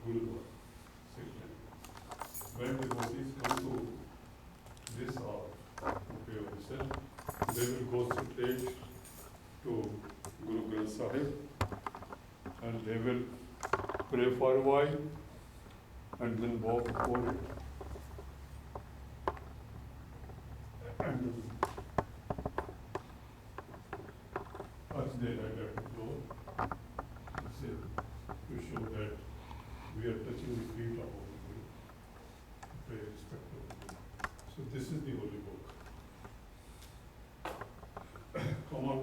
Gurudwara, Sikh temple. When devotees come to this hour to pay obeisance, they will go straight to Guru Granth Sahib and they will pray for a while and then walk before it. And as they light at the door, to show that we are touching the feet of our Guru, to pay respect to the Guru. So this is the holy book. Come on.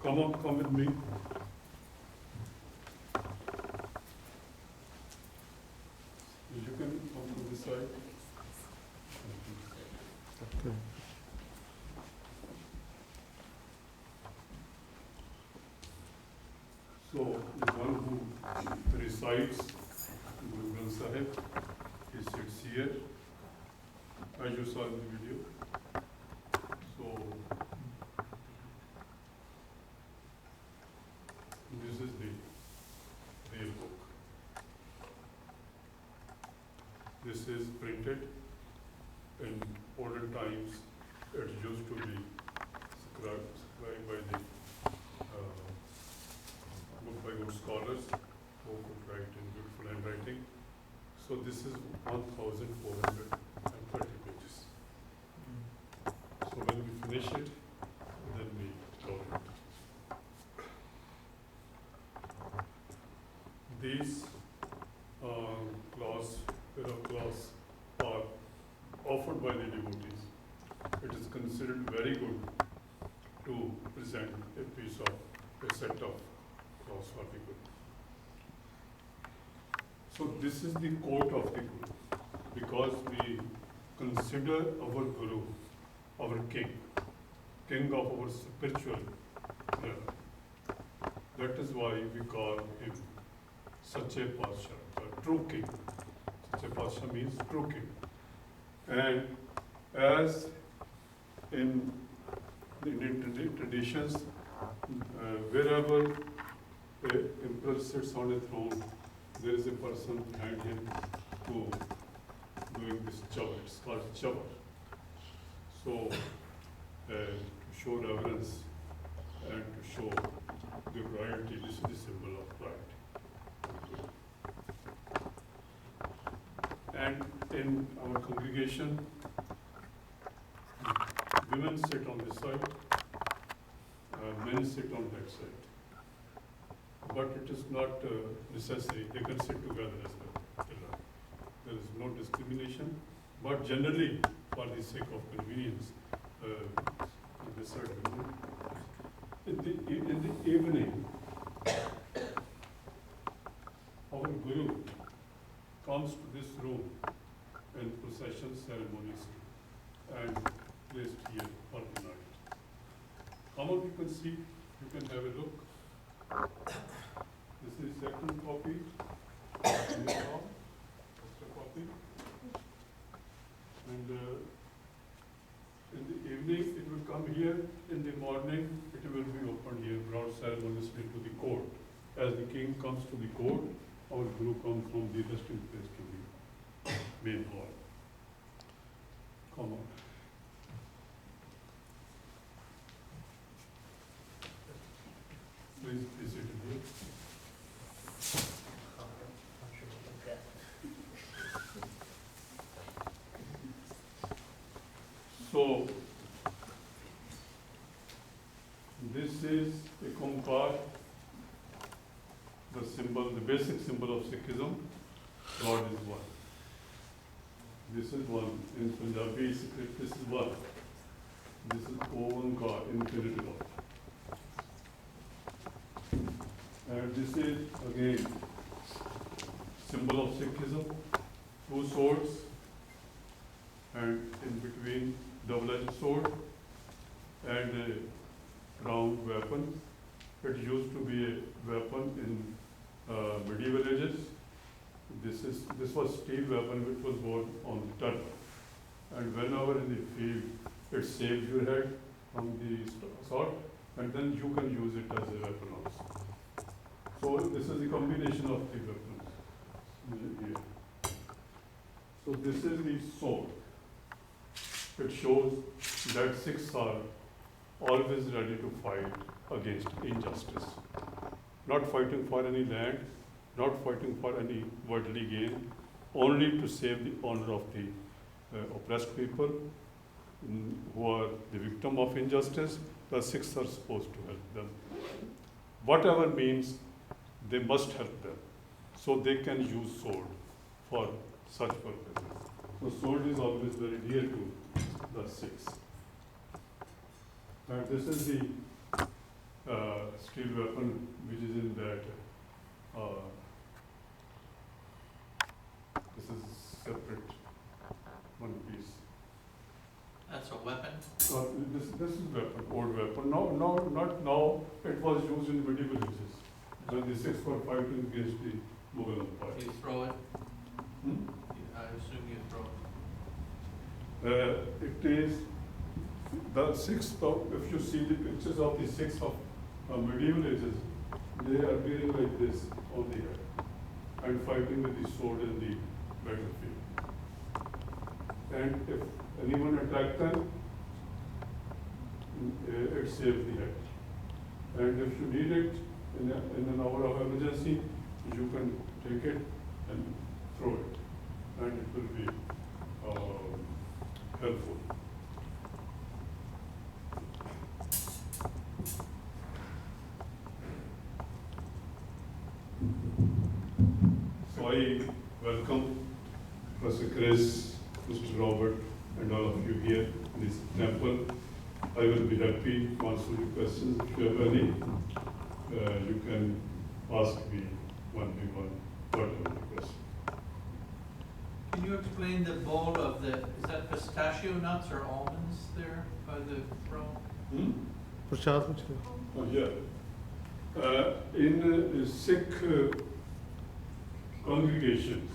Come on, come with me. You can come to this side. Okay. So the one who recites Guru Granth Sahib, he sits here, as you saw in the video. So this is the real book. This is printed in olden times. It used to be scribed by the by good scholars who could write in beautiful handwriting. So this is 1,430 pages. So when we finish it, then we close it. These class are offered by the devotees. It is considered very good to present a set of cloths for the Guru. So this is the coat of the Guru, because we consider our Guru, our king of our spiritual level. That is why we call him Sache Pasha, a true king. Sache Pasha means true king. And as in the Indian traditions, wherever an emperor sits on a throne, there is a person behind him who doing this chavar. It's called chavar. So, to show reverence and to show the royalty, this is the symbol of pride. And in our congregation, women sit on this side, men sit on that side. But it is not necessary, they can sit together as well. There is no discrimination, but generally, for the sake of convenience, this side women. In the evening, our Guru comes to this room in procession ceremonies and placed here for the night. Come on, you can see, you can have a look. This is second copy. Extra copy. And in the evening, it will come here. In the morning, it will be opened here, brought ceremoniously to the court. As the king comes to the court, our Guru comes from the resting place to the main hall. Come on. Please be seated here. So, this is a Kumkar, the symbol, the basic symbol of Sikhism. God is one. This is one. In Punjabi script, this is one. This is Omkar, infinite God. And this is again symbol of Sikhism, two swords, and in between double-edged sword and a round weapon. It used to be a weapon in medieval ages. This was steel weapon which was worn on the turban. And whenever in the field, it saves your head from the sword, and then you can use it as a weapon also. So this is the combination of the weapons here. So this is the sword. It shows that Sikhs are always ready to fight against injustice. Not fighting for any land, not fighting for any worldly gain, only to save the honor of the oppressed people who are the victim of injustice. The Sikhs are supposed to help them. Whatever means, they must help them. So they can use sword for such purposes. So sword is always very dear to the Sikhs. And this is the steel weapon which is in that. This is separate one piece. That's a weapon? This is weapon, old weapon. Not now. It was used in medieval ages when the Sikhs were fighting against the Mughal Empire. You throw it? Hmm? I assume you throw it. It is the Sikhs. If you see the pictures of the Sikhs of medieval ages, they are wearing like this on the head and fighting with the sword in the battlefield. And if anyone attacks them, it saves the head. And if you need it in an hour of emergency, you can take it and throw it, and it will be helpful. So I welcome Professor Chris, Mr. Robert, and all of you here in this temple. I will be happy to answer your questions. If you have any, you can ask me one by one, whatever the question. Can you explain the bowl of the, is that pistachio nuts or almonds there by the throne? Prashad, Oh, yeah. In Sikh congregations,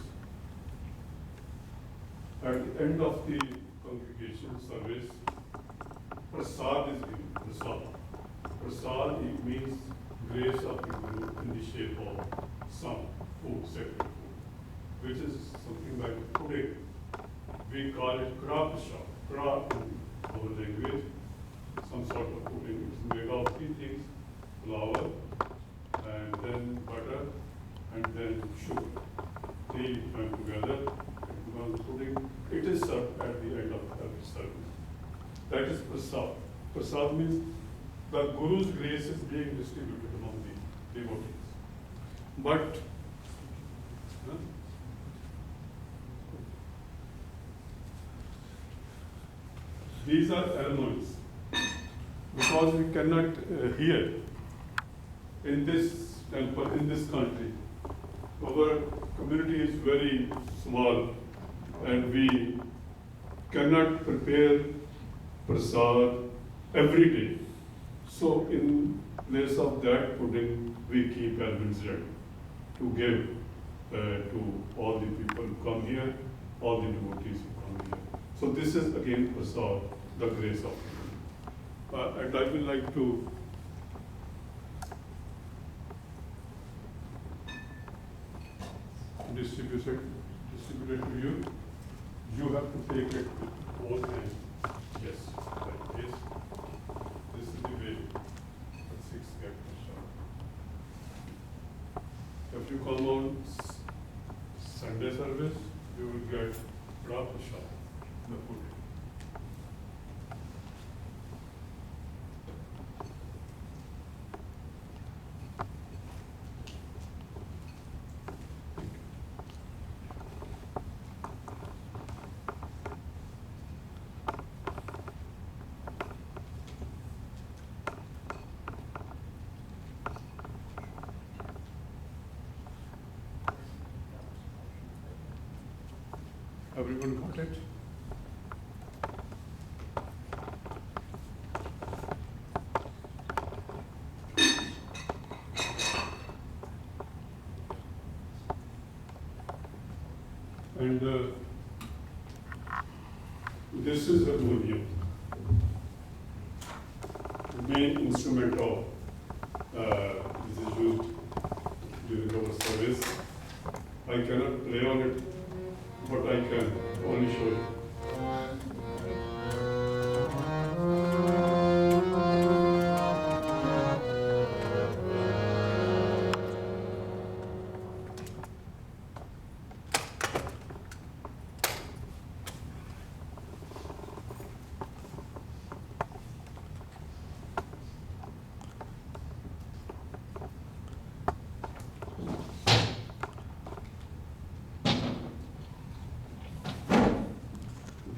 at the end of the congregation service, prasad is given. Prasad it means grace of the Guru in the shape of some food, sacred food, which is something like pudding. We call it kra prasad. Kra in our language, some sort of pudding. It's made of three things: flour, and then butter, and then sugar. Three joined together, it becomes pudding. It is served at the end of every service. That is prasad. Prasad means the Guru's grace is being distributed among the devotees. But these are ceremonies because we cannot hear in this temple, in this country. Our community is very small and we cannot prepare prasad every day. So in place of that pudding, we keep almonds ready to give to all the people who come here, all the devotees who come here. So this is again prasad, the grace of God. And I would like to distribute it to you. You have to take it with both hands. Yes, like this. This is the way the Sikhs get prasad. If you come on Sunday service, you will get kra prasad, the pudding. Everyone got it? And this is harmonium, the main instrument of this is used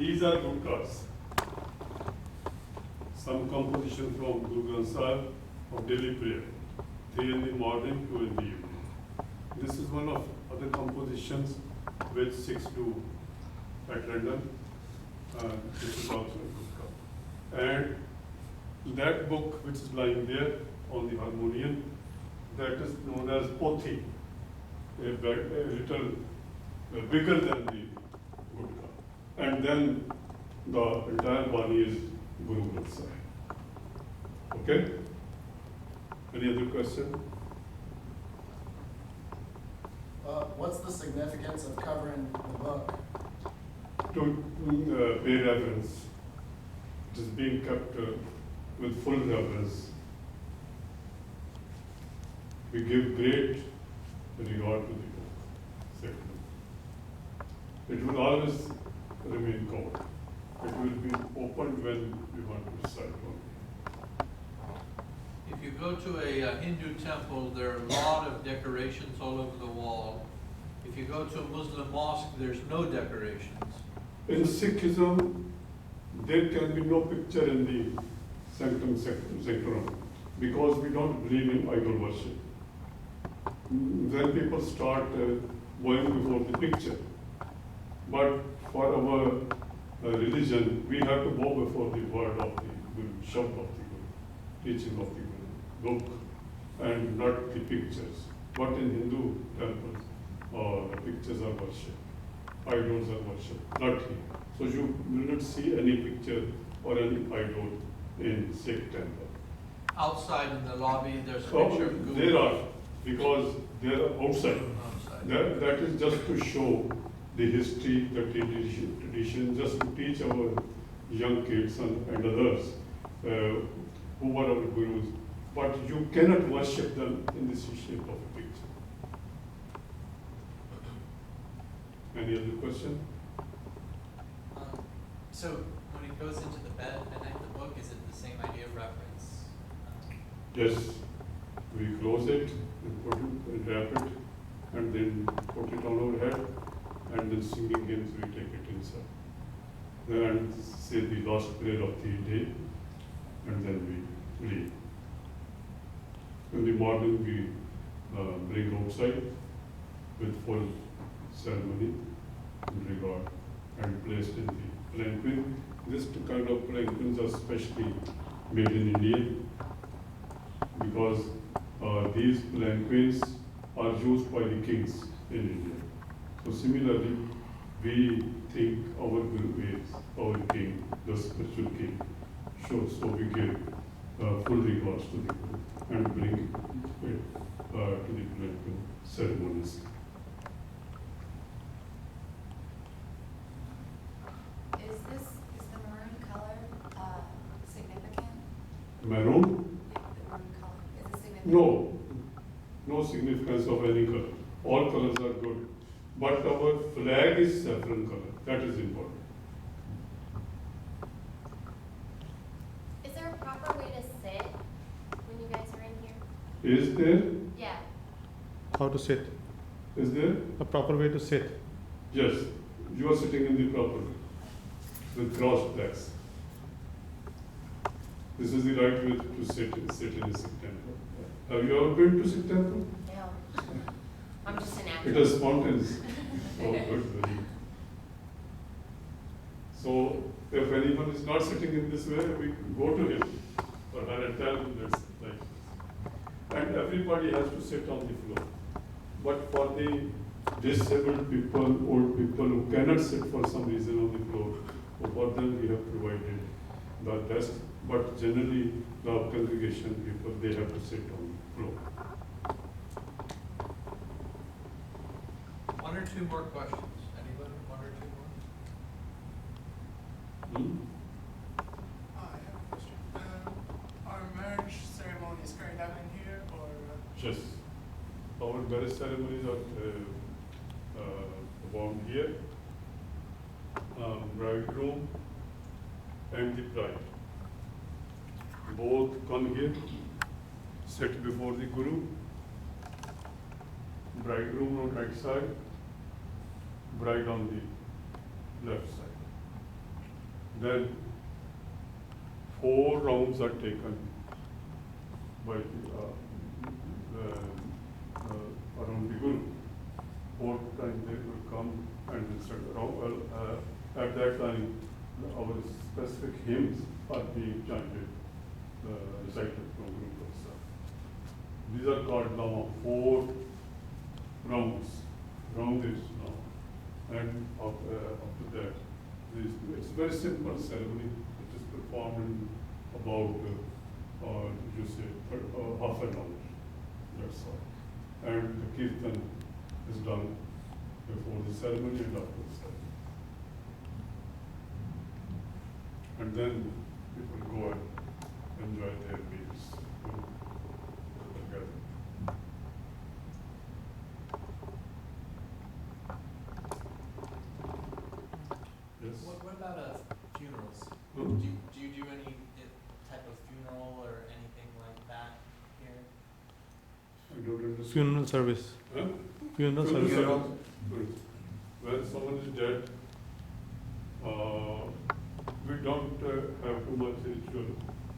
These are gutkas. Some composition from Guru Granth Sahib of daily prayer, 3 in the morning, 2 in the evening. This is one of other compositions which Sikhs do at London. This is also a gutka. And that book which is lying there on the harmonium, that is known as Pothi, a little bigger than the gutka. And then the entire body is Guru Granth Sahib. Okay? Any other question? What's the significance of covering the book? To pay reverence. It is being kept with full reverence. We give great regard to the book. Second, it will always remain covered. It will be opened when we want to recite on it. If you go to a Hindu temple, there are a lot of decorations all over the wall. If you go to a Muslim mosque, there's no decorations. In Sikhism, there can be no picture in the sanctum sanctorum because we don't believe in idol worship. Then people start bowing before the picture. But for our religion, we have to bow before the word of the Guru, shabd of the Guru, teaching of the Guru, book, and not the pictures. But in Hindu temples, the pictures are worshipped, idols are worshipped, not here. So you will not see any picture or any idol in Sikh temple. Outside in the lobby, there's a picture of Guru. There are, because they are outside. Outside. That is just to show the history, the tradition, just to teach our young kids and others who were our gurus. But you cannot worship them in the shape of a picture. Any other question? So when it goes into the bed at night, the book, is it the same idea of reference? Yes, we close it, and put it, and wrap it, and then put it on our head, and then singing hymns we take it inside. Then say the last prayer of the day, and then we leave. In the morning we bring outside with full ceremony in regard and placed in the palanquin. This kind of palanquins are specially made in India because these palanquins are used by the kings in India. So similarly, we think our Guru is our king, the spiritual king. So we give full regards to the Guru and bring it to the palanquin ceremonies. Is the maroon color significant? Maroon? The maroon color, is it significant? No significance of any color. All colors are good. But our flag is saffron color. That is important. Is there a proper way to sit when you guys are in here? Is there? Yeah. How to sit? Is there? A proper way to sit. Yes. You are sitting in the proper way with crossed legs. This is the right way to sit in a Sikh temple. Have you ever been to Sikh temple? No. I'm just an It actor. is spontaneous. Oh, good, very good. So, if anyone is not sitting in this way, we go to him or her and tell him that's like this. And everybody has to sit on the floor. But for the disabled people, old people who cannot sit for some reason on the floor, for them we have provided the desk. But generally, the congregation people, they have to sit on the floor. One or two more questions. Anybody? One or two more? Hmm? I have a question. Are marriage ceremonies carried out in here or? Yes. Our marriage ceremonies are performed here. Bridegroom and the bride both come here, sit before the Guru. Bridegroom on right side, bride on the left side. Then 4 rounds are taken by around the Guru. 4th time they will come and will start at that time our specific hymns are being chanted, recited from Guru Prasad. These are called now 4 rounds. Round is now. And after that, it's a very simple ceremony. It is performed in about, you say, half an hour. That's all. And the kirtan is done before the ceremony and after the ceremony. And then people go and enjoy their meals together. Yes. What about funerals? Hmm? Do you do any type of funeral or anything like that here? I don't understand. Funeral service. Huh? Funeral Funeral service. service. When someone is dead, we don't have too much ritual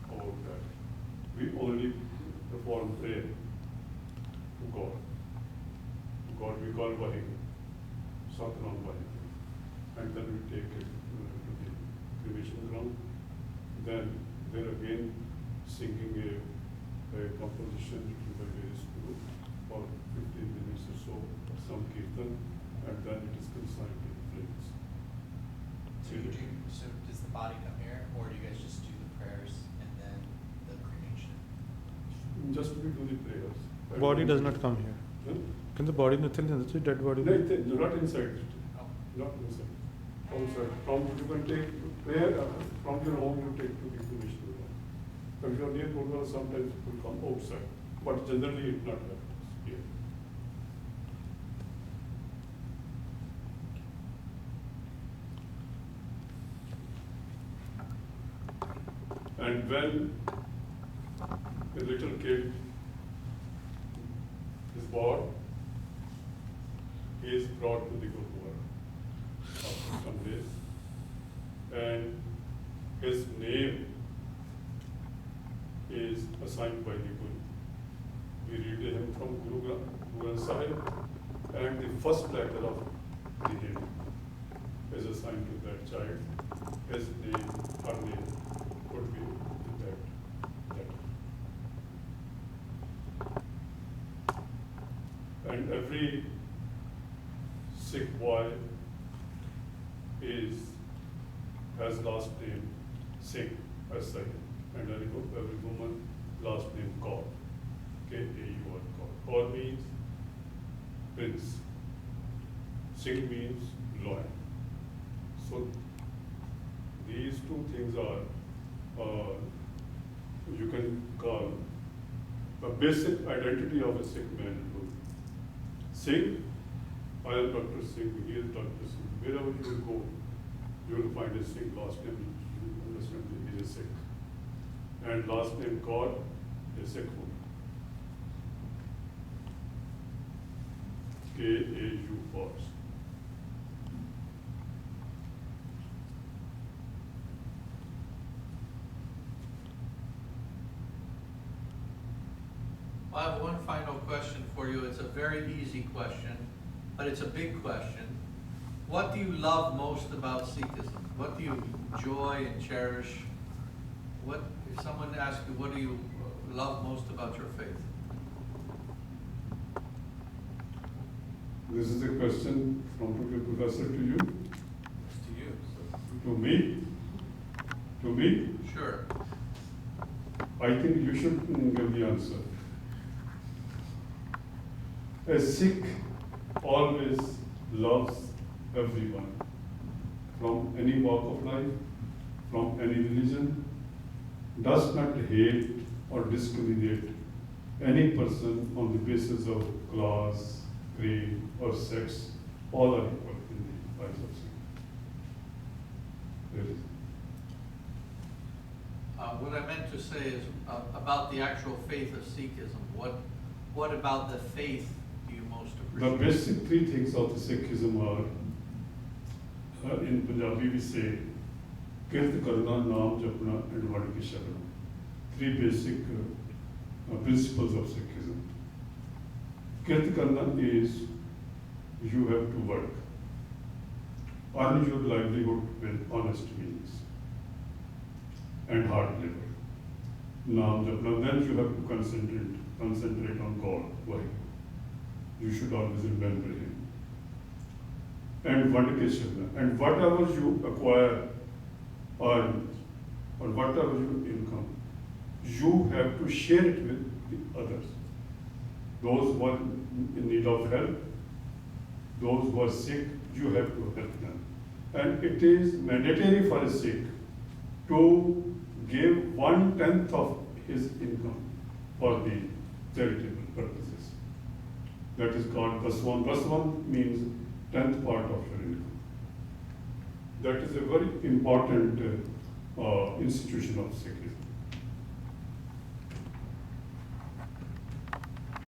about that. We only perform prayer to God. To God we call Vaheguru, Satnam Vaheguru. And then we take it to the cremation ground. Then there again singing a composition written by various gurus for 15 minutes or so, some kirtan, and then it is consigned to the flames. So does the body come here, or do you guys just do the prayers and then the cremation? Just we do the prayers. Body does not come here. Huh? Can the body nothing? Dead body. No, not inside. Oh. Not inside. Outside. You can take prayer from your home. You take to the cremation ground. But if you are near Gurdwara, sometimes it will come outside. But generally, it not happens here. And when a little kid is born, he is brought to the Gurdwara after some days, and his name is assigned by the Guru. We read him from Guru Granth Sahib, and the first letter of the hymn is assigned to that child. His name, her name, could be that letter. And every Sikh boy has last name Singh, S-I-N, and every woman last name Kaur, K-A-U-R, Kaur. Kaur means prince. Singh means lion. So these two things are, you can call the basic identity of a Sikh man. Singh, I am Dr. Singh, he is Dr. Singh. Wherever you will go, you will find a Singh last name, you understand that he is a Sikh. And last name Kaur, a Sikh woman. K-A-U Kaur. I have one final question for you. It's a very easy question, but it's a big question. What do you love most about Sikhism? What do you enjoy and cherish? What, if someone asks you, what do you love most about your faith? This is a question from the professor to you. It's to you. To me? To me? Sure. I think you should give the answer. A Sikh always loves everyone, from any walk of life, from any religion, does not hate or discriminate any person on the basis of class, creed, or sex. All are equal in the eyes of Sikh. There is. What I meant to say is about the actual faith of Sikhism. What about the faith do you most The appreciate? basic 3 things of the Sikhism are, in Punjabi we say, Kirt Karna, Naam Japna, and Vad Ki Sharana. Three basic principles of Sikhism. Kirt Karna is you have to work, earn your livelihood with honest means and hard labor. Naam Japna, then you have to concentrate on God. Why? You should always remember Him. And Vad Ki Sharana, and whatever you acquire, earn, or whatever your income, you have to share it with the others. Those who are in need of help, those who are sick, you have to help them. And it is mandatory for a Sikh to give 1/10 of his income for the charitable purposes. That is called Baswan. Baswan means 10th part of your income. That is a very important institution of Sikhism.